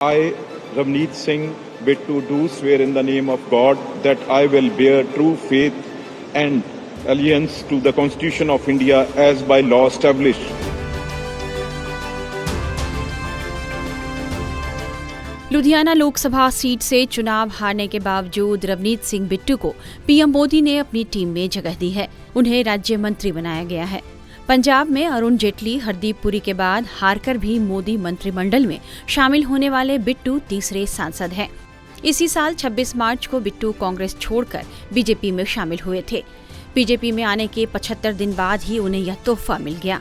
I, Ravneet Singh Bittu, do swear in the name of God that I will bear true faith and allegiance to the Constitution of India as by law established. Ludhiana Lok Sabha seat से चुनाव हारने के बावजूद रवनीत सिंह बिट्टू को PM Modi ने अपनी team में जगह दी है। उन्हें राज्य मंत्री बनाया गया है। पंजाब में अरुण जेटली, हरदीप पुरी के बाद हारकर भी मोदी मंत्रिमंडल में शामिल होने वाले बिट्टू तीसरे सांसद हैं। इसी साल 26 मार्च को बिट्टू कांग्रेस छोड़कर बीजेपी में शामिल हुए थे। बीजेपी में आने के 75 दिन बाद ही उन्हें यह तोहफा मिल गया।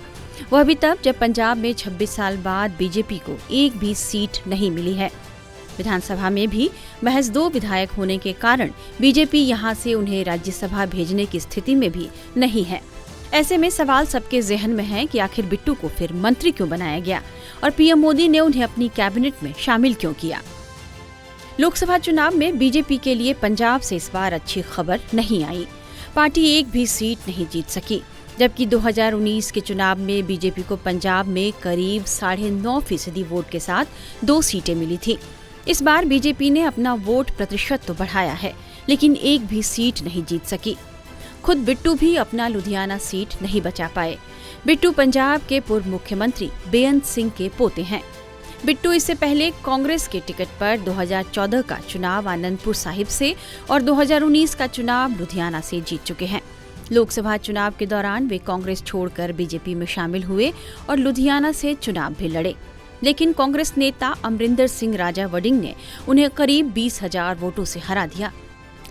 वह भी तब जब पंजाब में 26 साल बाद बीजेपी को एक भी सीट नहीं मिली है। विधानसभा में भी महज 2 विधायक होने के कारण बीजेपी यहां से उन्हें राज्यसभा भेजने की स्थिति में भी नहीं है। ऐसे में सवाल सबके जहन में है कि आखिर बिट्टू को फिर मंत्री क्यों बनाया गया और पीएम मोदी ने उन्हें अपनी कैबिनेट में शामिल क्यों किया। लोकसभा चुनाव में बीजेपी के लिए पंजाब से इस बार अच्छी खबर नहीं आई। पार्टी एक भी सीट नहीं जीत सकी, जबकि 2019 के चुनाव में बीजेपी को पंजाब में करीब 9.5% वोट के साथ 2 सीटें मिली थी। इस बार बीजेपी ने अपना वोट प्रतिशत तो बढ़ाया है, लेकिन एक भी सीट नहीं जीत सकी। खुद बिट्टू भी अपना लुधियाना सीट नहीं बचा पाए। बिट्टू पंजाब के पूर्व मुख्यमंत्री बेअंत सिंह के पोते हैं। बिट्टू इससे पहले कांग्रेस के टिकट पर 2014 का चुनाव आनंदपुर साहिब से और 2019 का चुनाव लुधियाना से जीत चुके हैं। लोकसभा चुनाव के दौरान वे कांग्रेस छोड़कर बीजेपी में शामिल हुए और लुधियाना से चुनाव भी लड़े, लेकिन कांग्रेस नेता अमरिंदर सिंह राजा वडिंग ने उन्हें करीब 20,000 वोटों से हरा दिया।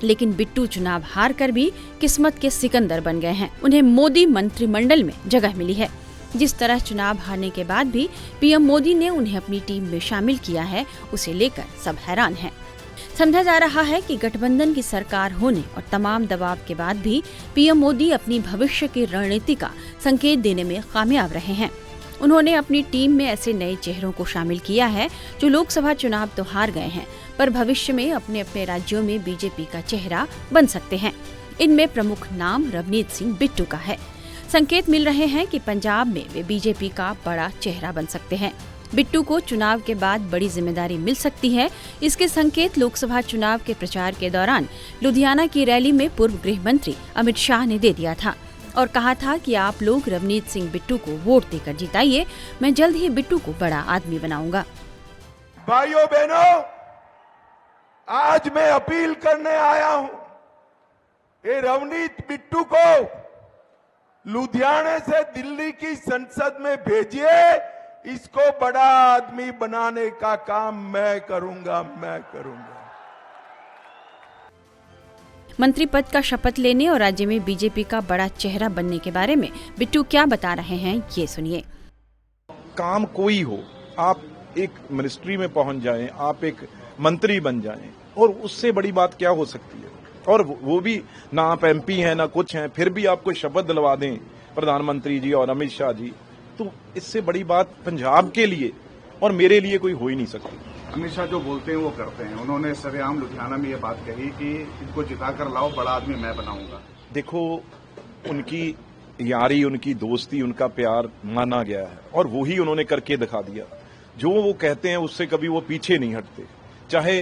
लेकिन बिट्टू चुनाव हार कर भी किस्मत के सिकंदर बन गए हैं। उन्हें मोदी मंत्रिमंडल में जगह मिली है। जिस तरह चुनाव हारने के बाद भी पीएम मोदी ने उन्हें अपनी टीम में शामिल किया है, उसे लेकर सब हैरान हैं। समझा जा रहा है कि गठबंधन की सरकार होने और तमाम दबाव के बाद भी पीएम मोदी अपनी भविष्य की रणनीति का संकेत देने में कामयाब रहे हैं। उन्होंने अपनी टीम में ऐसे नए चेहरों को शामिल किया है जो लोकसभा चुनाव तो हार गए हैं, पर भविष्य में अपने अपने राज्यों में बीजेपी का चेहरा बन सकते हैं। इनमें प्रमुख नाम रवनीत सिंह बिट्टू का है। संकेत मिल रहे हैं कि पंजाब में वे बीजेपी का बड़ा चेहरा बन सकते हैं। बिट्टू को चुनाव के बाद बड़ी जिम्मेदारी मिल सकती है। इसके संकेत लोकसभा चुनाव के प्रचार के दौरान लुधियाना की रैली में पूर्व गृह मंत्री अमित शाह ने दे दिया था और कहा था कि आप लोग रवनीत सिंह बिट्टू को वोट देकर जिताइए, मैं जल्द ही बिट्टू को बड़ा आदमी बनाऊंगा। भाइयों बहनों, आज मैं अपील करने आया हूं, ये रवनीत बिट्टू को लुधियाने से दिल्ली की संसद में भेजिए। इसको बड़ा आदमी बनाने का काम मैं करूंगा। मंत्री पद का शपथ लेने और राज्य में बीजेपी का बड़ा चेहरा बनने के बारे में बिट्टू क्या बता रहे हैं, ये सुनिए। काम कोई हो, आप एक मिनिस्ट्री में पहुंच जाएं, आप एक मंत्री बन जाएं, और उससे बड़ी बात क्या हो सकती है। और वो भी ना आप एमपी हैं ना कुछ हैं, फिर भी आपको शपथ दिलवा दें प्रधानमंत्री जी और अमित शाह जी, तो इससे बड़ी बात पंजाब के लिए और मेरे लिए कोई हो ही नहीं सकती। अमित शाह जो बोलते हैं वो करते हैं। उन्होंने सरेआम लुधियाना में ये बात कही कि इनको जिता कर लाओ, बड़ा आदमी मैं बनाऊंगा। देखो, उनकी यारी, उनकी दोस्ती, उनका प्यार माना गया है और वो ही उन्होंने करके दिखा दिया। जो वो कहते हैं उससे कभी वो पीछे नहीं हटते। चाहे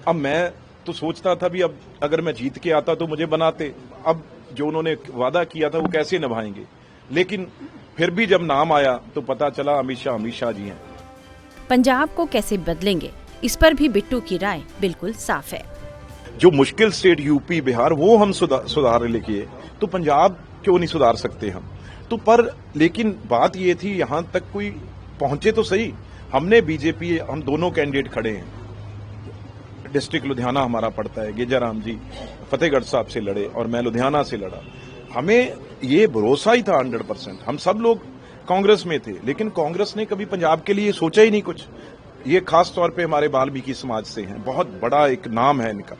अब मैं तो सोचता था भी अब अगर मैं जीत के आता तो मुझे बनाते, अब जो उन्होंने वादा किया था वो कैसे निभाएंगे। लेकिन फिर भी जब नाम आया तो पता चला अमित शाह जी हैं। पंजाब को कैसे बदलेंगे, इस पर भी बिट्टू की राय बिल्कुल साफ है। जो मुश्किल स्टेट यूपी बिहार वो हम सुधार लेके, तो पंजाब क्यों नहीं सुधार सकते हम। तो पर लेकिन बात ये थी यहां तक कोई पहुंचे तो सही। हमने बीजेपी, हम दोनों कैंडिडेट खड़े हैं। डिस्ट्रिक्ट लुधियाना हमारा पड़ता है, गेजाराम जी फतेहगढ़ साहब से लड़े और मैं लुधियाना से लड़ा। हमें ये भरोसा ही था 100%। हम सब लोग कांग्रेस में थे, लेकिन कांग्रेस ने कभी पंजाब के लिए सोचा ही नहीं कुछ। ये खास तौर पे हमारे वाल्मीकि समाज से हैं, बहुत बड़ा एक नाम है इनका।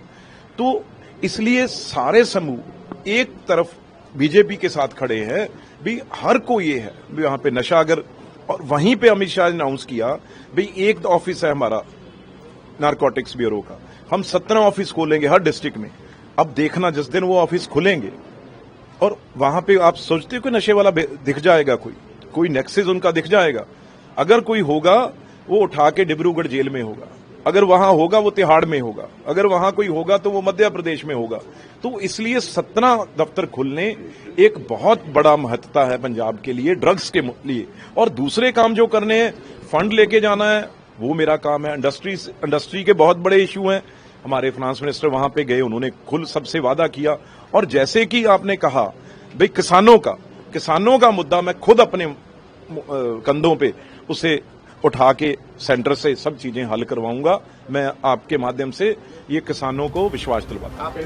तो इसलिए सारे समूह एक तरफ बीजेपी के साथ खड़े हैं भी, हर कोई ये है भी वहां पे नशा अगर, और वहीं पे अमित शाह ने अनाउंस किया भाई एक ऑफिस है हमारा नारकोटिक्स ब्यूरो का, हम 17 ऑफिस खोलेंगे हर डिस्ट्रिक्ट में। अब देखना जिस दिन वो ऑफिस खुलेंगे और वहां पे आप सोचते हो कि नशे वाला दिख जाएगा, कोई नेक्सस उनका दिख जाएगा। अगर कोई होगा वो उठा के डिब्रूगढ़ जेल में होगा, अगर वहां होगा वो तिहाड़ में होगा, अगर वहां कोई होगा तो वो मध्य प्रदेश में होगा। तो इसलिए 17 दफ्तर खुलने एक बहुत बड़ा महत्ता है पंजाब के लिए, ड्रग्स के लिए। और दूसरे काम जो करने हैं, फंड लेके जाना है, वो मेरा काम है। इंडस्ट्री के बहुत बड़े इशू हैं, हमारे फाइनेंस मिनिस्टर वहां पे गए, उन्होंने खुद सबसे वादा किया। और जैसे कि आपने कहा भाई किसानों का मुद्दा मैं खुद अपने कंधों पे उसे उठा के सेंटर से सब चीजें हल करवाऊंगा। मैं आपके माध्यम से ये किसानों को विश्वास दिलवाता हूं।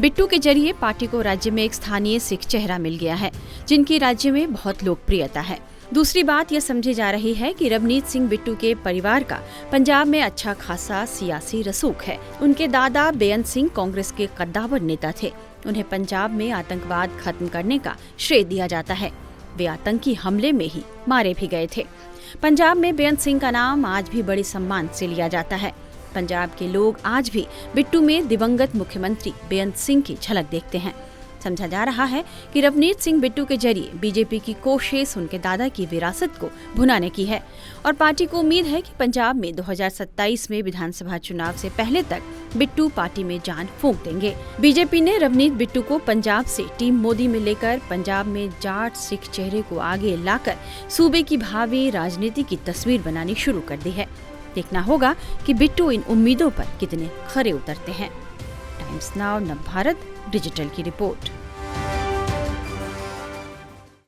बिट्टू के जरिए पार्टी को राज्य में एक स्थानीय सिख चेहरा मिल गया है, जिनकी राज्य में बहुत लोकप्रियता है। दूसरी बात यह समझी जा रही है कि रवनीत सिंह बिट्टू के परिवार का पंजाब में अच्छा खासा सियासी रसूख है। उनके दादा बेअंत सिंह कांग्रेस के कद्दावर नेता थे। उन्हें पंजाब में आतंकवाद खत्म करने का श्रेय दिया जाता है। वे आतंकी हमले में ही मारे भी गए थे। पंजाब में बेअंत सिंह का नाम आज भी बड़े सम्मान से लिया जाता है। पंजाब के लोग आज भी बिट्टू में दिवंगत मुख्यमंत्री बेअंत सिंह की झलक देखते हैं। समझा जा रहा है कि रवनीत सिंह बिट्टू के जरिए बीजेपी की कोशिश उनके दादा की विरासत को भुनाने की है और पार्टी को उम्मीद है कि पंजाब में 2027 में विधानसभा चुनाव से पहले तक बिट्टू पार्टी में जान फूंक देंगे। बीजेपी ने रवनीत बिट्टू को पंजाब से टीम मोदी में लेकर पंजाब में जाट सिख चेहरे को आगे लाकर सूबे की भावी राजनीति की तस्वीर बनानी शुरू कर दी है। देखना होगा कि बिट्टू इन उम्मीदों पर कितने खरे उतरते हैं। टाइम्स नाउ नवभारत डिजिटल की रिपोर्ट।